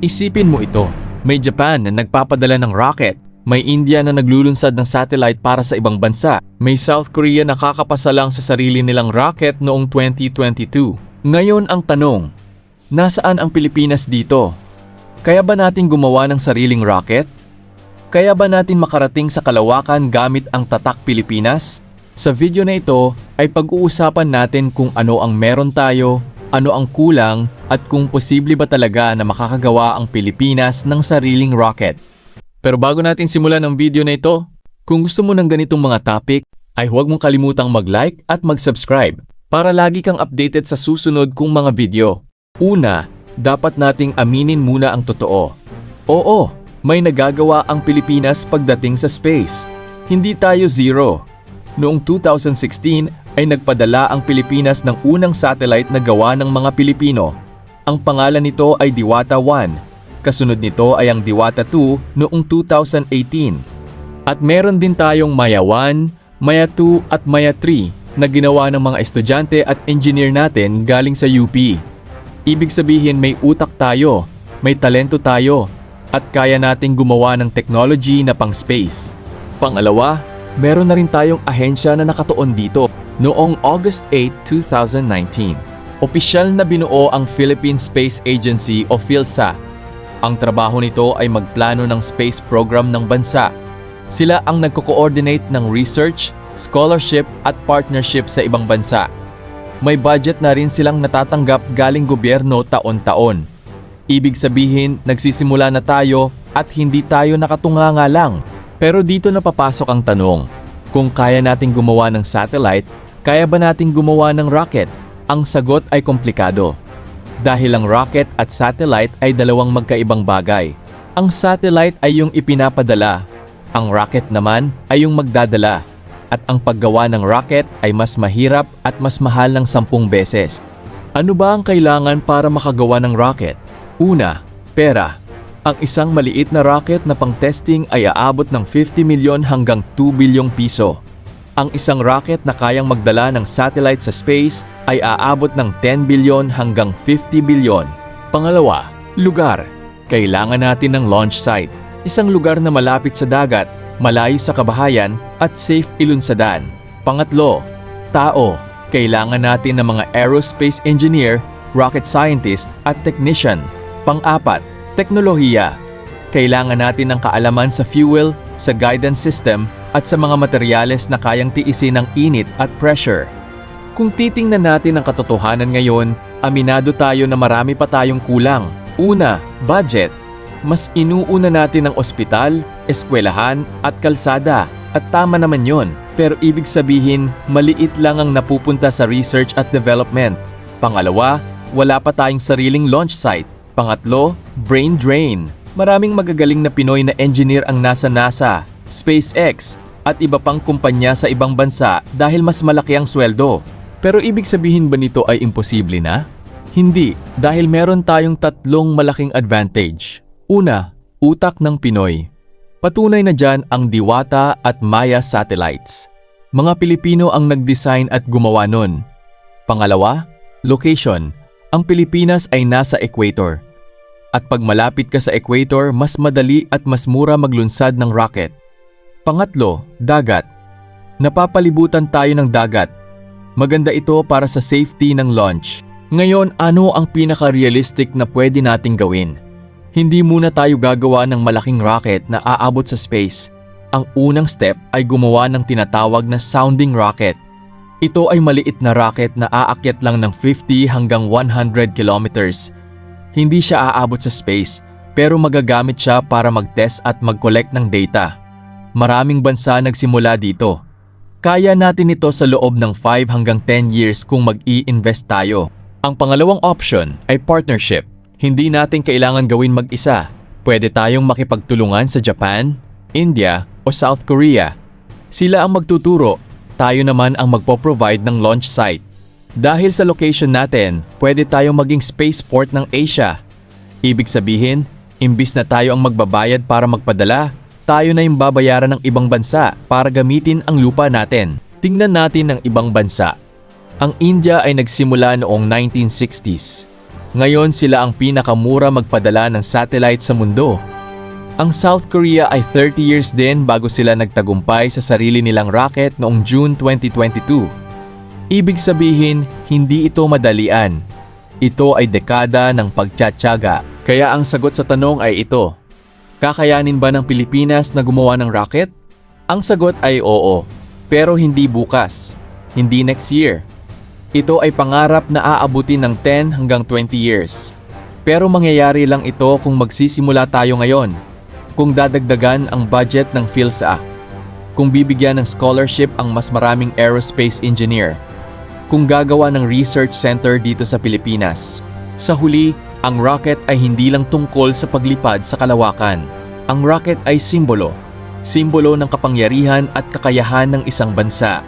Isipin mo ito, may Japan na nagpapadala ng rocket, may India na naglulunsad ng satellite para sa ibang bansa, may South Korea na kakapasa lang sa sarili nilang rocket noong 2022. Ngayon ang tanong, nasaan ang Pilipinas dito? Kaya ba natin gumawa ng sariling rocket? Kaya ba natin makarating sa kalawakan gamit ang tatak Pilipinas? Sa video na ito ay pag-uusapan natin kung ano ang meron tayo, ano ang kulang at kung posible ba talaga na makakagawa ang Pilipinas ng sariling rocket. Pero bago natin simulan ang video na ito, kung gusto mo ng ganitong mga topic, ay huwag mong kalimutang mag-like at mag-subscribe para lagi kang updated sa susunod kong mga video. Una, dapat nating aminin muna ang totoo. Oo, may nagagawa ang Pilipinas pagdating sa space. Hindi tayo zero. Noong 2016 ay nagpadala ang Pilipinas ng unang satellite na gawa ng mga Pilipino. Ang pangalan nito ay Diwata 1. Kasunod nito ay ang Diwata 2 noong 2018. At meron din tayong Maya 1, Maya 2 at Maya 3 na ginawa ng mga estudyante at engineer natin galing sa UP. Ibig sabihin may utak tayo, may talento tayo, at kaya nating gumawa ng technology na pang-space. Pangalawa, meron na rin tayong ahensya na nakatuon dito. Noong August 8, 2019, opisyal na binuo ang Philippine Space Agency o PhilSA. Ang trabaho nito ay magplano ng space program ng bansa. Sila ang nagko-coordinate ng research, scholarship at partnership sa ibang bansa. May budget na rin silang natatanggap galing gobyerno taon-taon. Ibig sabihin, nagsisimula na tayo at hindi tayo nakatunganga lang. Pero dito na papasok ang tanong, kung kaya nating gumawa ng satellite, kaya ba nating gumawa ng rocket? Ang sagot ay komplikado. Dahil ang rocket at satellite ay dalawang magkaibang bagay. Ang satellite ay yung ipinapadala, ang rocket naman ay yung magdadala. At ang paggawa ng rocket ay mas mahirap at mas mahal ng 10 beses. Ano ba ang kailangan para makagawa ng rocket? Una, pera. Ang isang maliit na rocket na pang-testing ay aabot ng 50 milyon hanggang 2 bilyong piso. Ang isang rocket na kayang magdala ng satellite sa space ay aabot ng 10 bilyon hanggang 50 bilyon. Pangalawa, lugar. Kailangan natin ng launch site. Isang lugar na malapit sa dagat, malayo sa kabahayan at safe ilunsadan. Pangatlo, tao. Kailangan natin ng mga aerospace engineer, rocket scientist at technician. Pang-apat, teknolohiya. Kailangan natin ng kaalaman sa fuel, sa guidance system, at sa mga materyales na kayang tiisin ng init at pressure. Kung titingnan natin ang katotohanan ngayon, aminado tayo na marami pa tayong kulang. Una, budget. Mas inuuna natin ang ospital, eskwelahan at kalsada. At tama naman yon. Pero ibig sabihin, maliit lang ang napupunta sa research at development. Pangalawa, wala pa tayong sariling launch site. Pangatlo, brain drain. Maraming magagaling na Pinoy na engineer ang nasa NASA, SpaceX, at iba pang kumpanya sa ibang bansa dahil mas malaki ang sweldo. Pero ibig sabihin ba nito ay imposible na? Hindi, dahil meron tayong tatlong malaking advantage. Una, utak ng Pinoy. Patunay na dyan ang Diwata at Maya satellites. Mga Pilipino ang nag-design at gumawa nun. Pangalawa, location. Ang Pilipinas ay nasa equator. At pag malapit ka sa equator, mas madali at mas mura maglunsad ng rocket. Pangatlo, dagat. Napapalibutan tayo ng dagat. Maganda ito para sa safety ng launch. Ngayon, ano ang pinaka-realistic na pwede nating gawin? Hindi muna tayo gagawa ng malaking rocket na aabot sa space. Ang unang step ay gumawa ng tinatawag na sounding rocket. Ito ay maliit na rocket na aakyat lang ng 50 hanggang 100 kilometers. Hindi siya aabot sa space, pero magagamit siya para mag-test at mag-collect ng data. Maraming bansa nagsimula dito. Kaya natin ito sa loob ng 5 hanggang 10 years kung mag-i-invest tayo. Ang pangalawang option ay partnership. Hindi natin kailangan gawin mag-isa. Pwede tayong makipagtulungan sa Japan, India o South Korea. Sila ang magtuturo, tayo naman ang magpo-provide ng launch site. Dahil sa location natin, pwede tayong maging spaceport ng Asia. Ibig sabihin, imbis na tayo ang magbabayad para magpadala, tayo na yung babayaran ng ibang bansa para gamitin ang lupa natin. Tingnan natin ang ibang bansa. Ang India ay nagsimula noong 1960s. Ngayon sila ang pinakamura magpadala ng satellite sa mundo. Ang South Korea ay 30 years din bago sila nagtagumpay sa sarili nilang rocket noong June 2022. Ibig sabihin, hindi ito madalian. Ito ay dekada ng pagtsatsaga. Kaya ang sagot sa tanong ay ito. Kakayanin ba ng Pilipinas na gumawa ng rocket? Ang sagot ay oo, pero hindi bukas, hindi next year. Ito ay pangarap na aabutin ng 10 hanggang 20 years. Pero mangyayari lang ito kung magsisimula tayo ngayon, kung dadagdagan ang budget ng PhilSA, kung bibigyan ng scholarship ang mas maraming aerospace engineer, kung gagawa ng research center dito sa Pilipinas. Sa huli, ang rocket ay hindi lang tungkol sa paglipad sa kalawakan. Ang rocket ay simbolo ng kapangyarihan at kakayahan ng isang bansa.